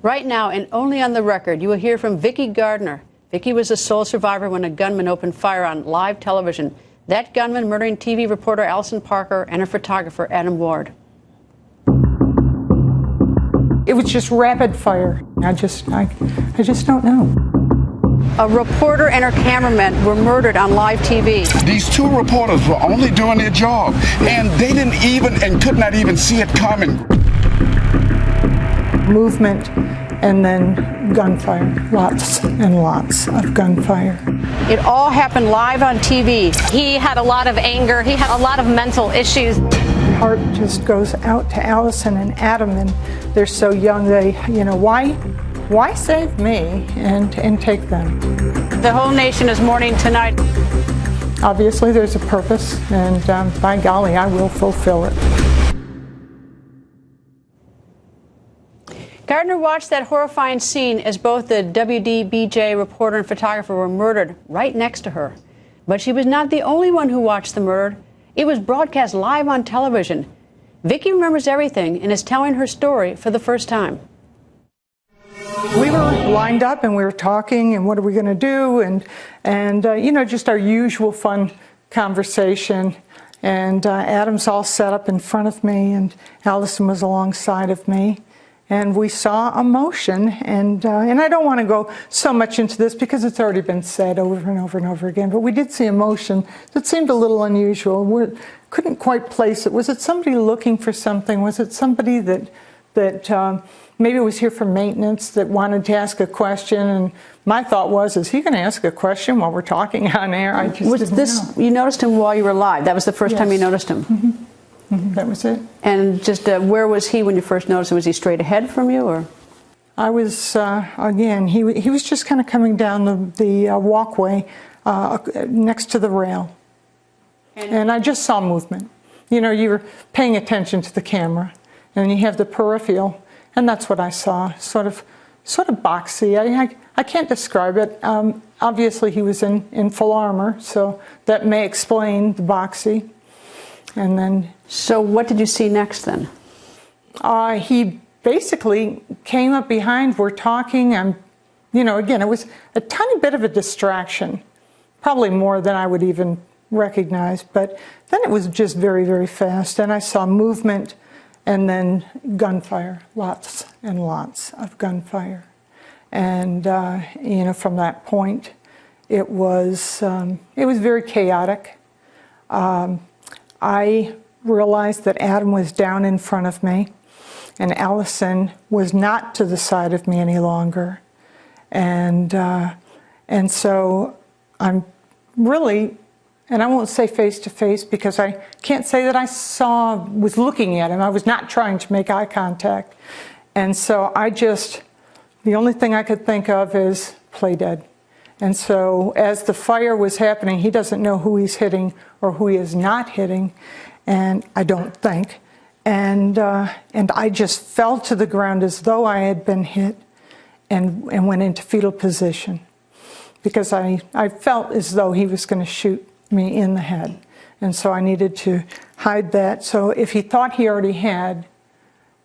Right now, and only on the record, you will hear from Vicki Gardner. Vicki was the sole survivor when a gunman opened fire on live television. That gunman murdering TV reporter Allison Parker and her photographer Adam Ward. It was just rapid fire. I just don't know. A reporter and her cameraman were murdered on live TV. These two reporters were only doing their job, and they didn't even and could not even see it coming. Movement and then gunfire. Lots and lots of gunfire. It all happened live on TV. He had a lot of anger. He had a lot of mental issues. My heart just goes out to Allison and Adam, and they're so young. They, why save me and take them? The whole nation is mourning tonight. Obviously, there's a purpose, and by golly, I will fulfill it. Gardner watched that horrifying scene as both the WDBJ reporter and photographer were murdered right next to her. But she was not the only one who watched the murder. It was broadcast live on television. Vicki remembers everything and is telling her story for the first time. We were lined up and we were talking and what are we going to do and just our usual fun conversation. And Adam's all set up in front of me and Allison was alongside of me. And we saw a motion, and I don't want to go so much into this because it's already been said over and over and over again, but we did see a motion that seemed a little unusual. We couldn't quite place it. Was it somebody looking for something? Was it somebody that maybe was here for maintenance that wanted to ask a question? And my thought was, is he going to ask a question while we're talking on air? I just didn't know. You noticed him while you were live? That was the first time you noticed him? Mm-hmm. Mm-hmm. That was it. And just where was he when you first noticed him? Was he straight ahead from you, or? I was again. He was just kind of coming down the walkway next to the rail, and I just saw movement. You were paying attention to the camera, and you have the peripheral, and that's what I saw. Sort of boxy. I can't describe it. Obviously, he was in full armor, so that may explain the boxy. And then. So what did you see next then? He basically came up behind. We're talking. Again, it was a tiny bit of a distraction, probably more than I would even recognize. But then it was just very, very fast. And I saw movement and then gunfire, lots and lots of gunfire. And, from that point, it was very chaotic. I realized that Adam was down in front of me and Allison was not to the side of me any longer. And so I'm really, and I won't say face to face because I can't say that I was looking at him. I was not trying to make eye contact. And so the only thing I could think of is play dead. And so as the fire was happening, he doesn't know who he's hitting or who he is not hitting, and I don't think. And I just fell to the ground as though I had been hit and went into fetal position because I felt as though he was going to shoot me in the head. And so I needed to hide that. So if he thought he already had,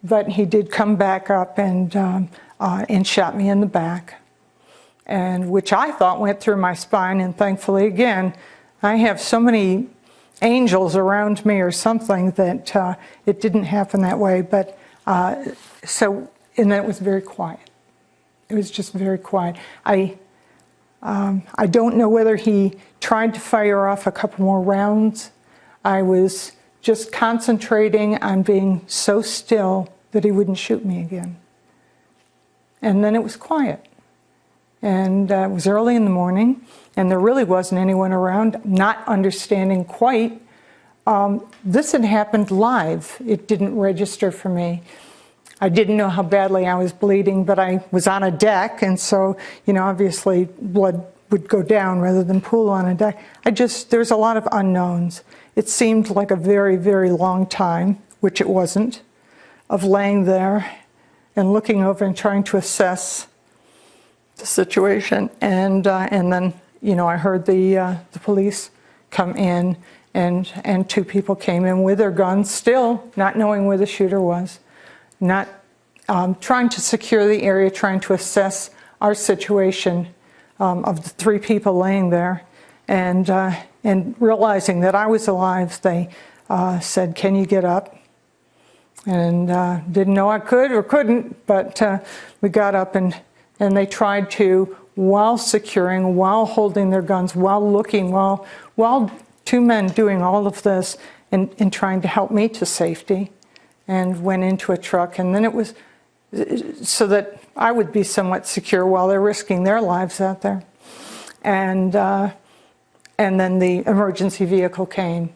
but he did come back up and shot me in the back. And which I thought went through my spine, and thankfully, again, I have so many angels around me or something that it didn't happen that way. But and then it was very quiet. It was just very quiet. I don't know whether he tried to fire off a couple more rounds. I was just concentrating on being so still that he wouldn't shoot me again. And then it was quiet. And it was early in the morning, and there really wasn't anyone around, not understanding quite. This had happened live. It didn't register for me. I didn't know how badly I was bleeding, but I was on a deck, and so, obviously blood would go down rather than pool on a deck. There's a lot of unknowns. It seemed like a very, very long time, which it wasn't, of laying there and looking over and trying to assess the situation, and then I heard the police come in, and two people came in with their guns, still not knowing where the shooter was, not trying to secure the area, trying to assess our situation of the 3 people laying there, and realizing that I was alive, they said, "Can you get up?" And didn't know I could or couldn't, but we got up and they tried to, while securing, while holding their guns, while looking, while 2 men doing all of this and trying to help me to safety, and went into a truck. And then it was so that I would be somewhat secure while they're risking their lives out there. And then the emergency vehicle came,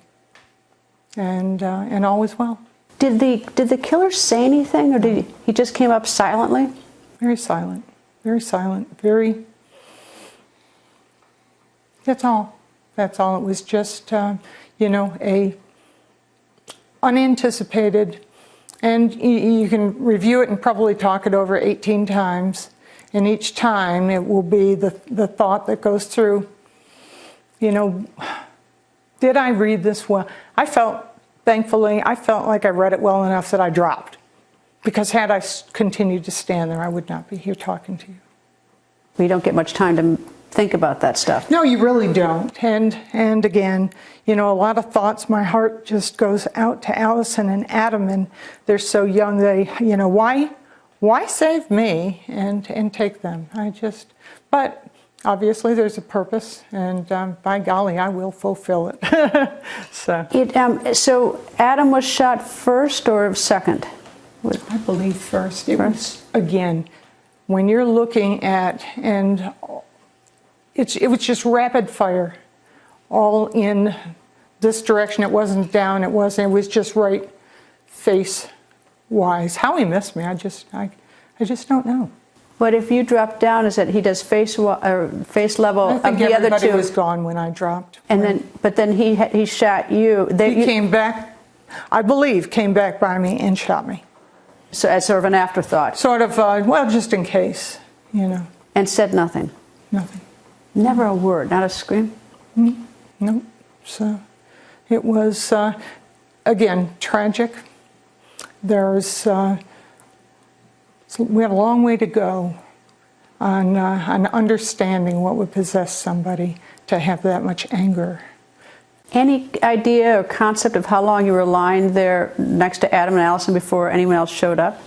and all was well. Did the killer say anything, or did he just came up silently? Very silent, very silent, very. That's all. That's all. It was just, a unanticipated, and you can review it and probably talk it over 18 times, and each time it will be the thought that goes through, did I read this well? Thankfully, I felt like I read it well enough that I dropped, because had I continued to stand there, I would not be here talking to you. We don't get much time to think about that stuff. No, you really don't. And again, a lot of thoughts. My heart just goes out to Allison and Adam, and they're so young. They, why save me and take them? But obviously there's a purpose, and by golly, I will fulfill it. So Adam was shot first or second? I believe first. It was, again, when you're looking at, and it was just rapid fire, all in this direction. It wasn't down. It was just right face wise. How he missed me, I just don't know. But if you drop down, is it he does face level I think of the other 2? Everybody was gone when I dropped. And then he shot you. He came back, I believe, came back by me and shot me. So as sort of an afterthought. Sort of, just in case, And said nothing. Nothing. Never a word, not a scream. No. So it was again tragic. There's we have a long way to go on understanding what would possess somebody to have that much anger. Any idea or concept of how long you were lying there next to Adam and Allison before anyone else showed up?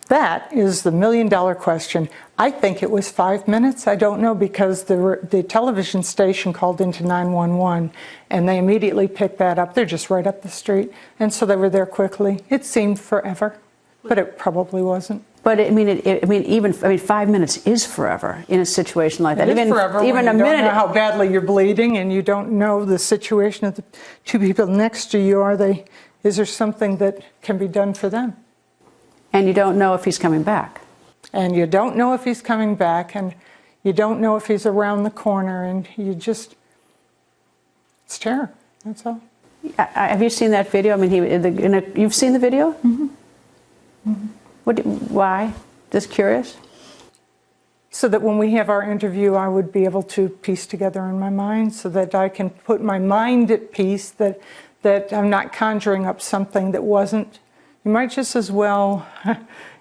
That is the million-dollar question. I think it was 5 minutes. I don't know, because the television station called into 911, and they immediately picked that up. They're just right up the street, and so they were there quickly. It seemed forever, but it probably wasn't. But even 5 minutes is forever in a situation like that. It is forever when even you a don't minute. know how badly you're bleeding, and you don't know the situation of the 2 people next to you. Is there something that can be done for them? And you don't know if he's coming back. And you don't know if he's coming back, and you don't know if he's around the corner, and it's terror. That's all. Have you seen that video? I mean, you've seen the video? Mm-hmm. Mm-hmm. Why? Just curious? So that when we have our interview, I would be able to piece together in my mind, so that I can put my mind at peace, that I'm not conjuring up something that wasn't. You might just as well,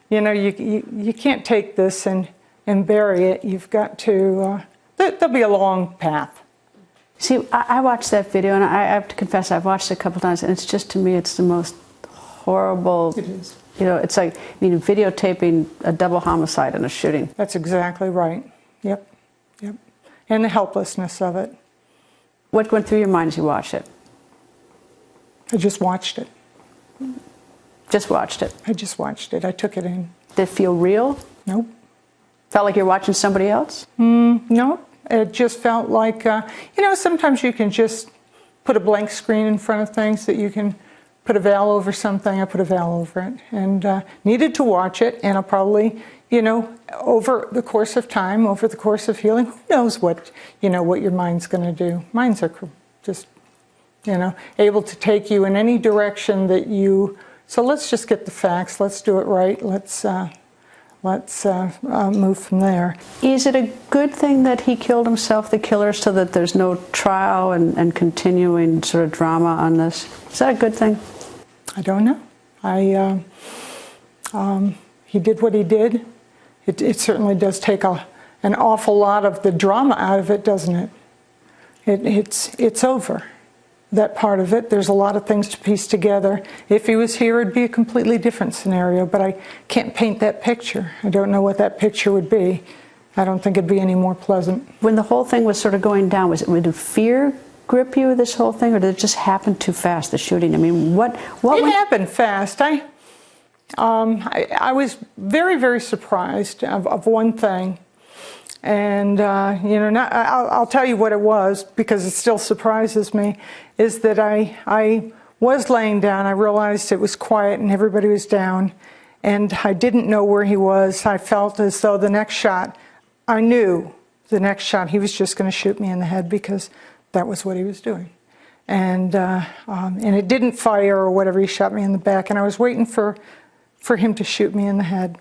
you can't take this and bury it. You've got to, there'll be a long path. See, I watched that video, and I have to confess, I've watched it a couple times, and it's just, to me, it's the most horrible. It is. It's like, videotaping a double homicide and a shooting. That's exactly right. Yep. And the helplessness of it. What went through your mind as you watched it? I just watched it. Just watched it. I just watched it. I took it in. Did it feel real? Nope. Felt like you're watching somebody else? No. It just felt like, sometimes you can just put a blank screen in front of things, that you can put a veil over something. I put a veil over it, and needed to watch it. And I'll probably, over the course of time, over the course of healing, who knows what your mind's going to do. Minds are just, able to take you in any direction that you. So let's just get the facts. Let's do it right. Let's move from there. Is it a good thing that he killed himself, the killer, so that there's no trial and continuing sort of drama on this? Is that a good thing? I don't know. He did what he did. It certainly does take an awful lot of the drama out of it, doesn't it? It's over, that part of it. There's a lot of things to piece together. If he was here, it'd be a completely different scenario, but I can't paint that picture. I don't know what that picture would be. I don't think it'd be any more pleasant. When the whole thing was sort of going down, did fear grip you, this whole thing, or did it just happen too fast, the shooting? I mean, what It happened fast. I was very, very surprised of one thing. And, I'll tell you what it was, because it still surprises me, is that I was laying down. I realized it was quiet and everybody was down, and I didn't know where he was. I felt as though the next shot, I knew the next shot he was just going to shoot me in the head, because that was what he was doing. And it didn't fire or whatever. He shot me in the back, and I was waiting for him to shoot me in the head.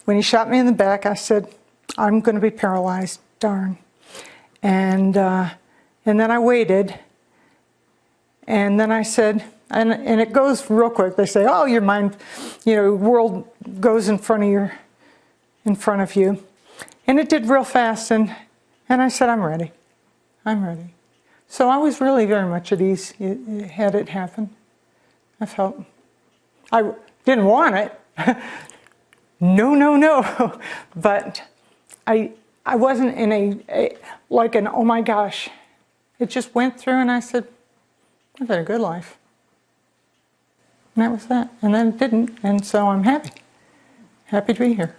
When he shot me in the back, I said, I'm going to be paralyzed, darn. And then I waited, and then I said, and it goes real quick. They say, oh, your mind, world goes in front of you. And it did real fast, and I said, I'm ready. I'm ready. So I was really very much at ease had it happen. I felt, I didn't want it. No. But I wasn't in like an, oh my gosh. It just went through, and I said, I've had a good life. And that was that. And then it didn't, and so I'm happy. Happy to be here.